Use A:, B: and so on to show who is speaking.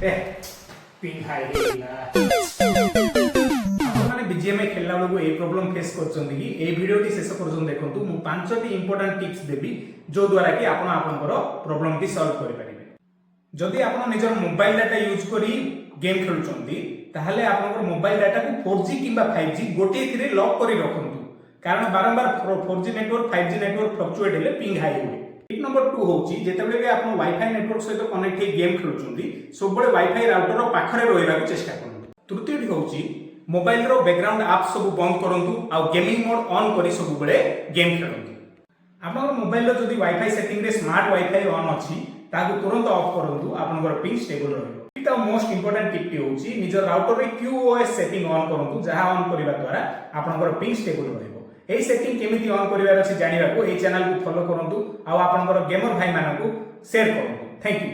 A: ए ping high हेला आपने BGMI खेलला बेलू ए प्रॉब्लम फेस करछन कि ए वीडियो टी शेष करछन देखंतु मु पांचटी इंपोर्टेंट टिप्स देबी जो द्वारा कि आपण आपनकर प्रॉब्लम टी सॉल्व करि परिबे। जदि आपण निजर मोबाइल डाटा यूज करी गेम खेलुछंती ताहले आपनकर मोबाइल डाटा को 4G किबा 5G गोटे थिरे लॉक करी रखंतु कारण बारंबार 4G network 5G network fluctuate हेले पिंग हाई होय। टिप नंबर 2 होची जेतेबेले भी आपण वाईफाई नेटवर्क सहित कनेक्ट हे गेम खेलुछंती सबबळे वाईफाई राउटर पाखरे रहिबाक चेष्टा करंतु। तृतीयटी होची मोबाइल रो बैकग्राउंड ऐप सब बंद करंतु आ गेमिंग मोड ऑन करी सबबळे गेम खेलंतु। आपन मोबाइल रो जदी वाईफाई सेटिंग रे स्मार्ट वाईफाई ऑन अछि ताकु तुरंत ऑफ करंतु आपनकर पिंग स्टेबल रहइबो। इटा मोस्ट इंपोर्टेंट टिप टी होची निजर राउटर रे QoS सेटिंग ऑन करंतु जहा ऑन करिवा द्वारा आपनकर पिंग स्टेबल रहइबो। एई सेटिंग केमिति ऑन करिवार अछि जानिबाकू एई चैनल को फॉलो करंतु आ आपनकर गेमर भाई मानकू शेयर करंतु। Thank you.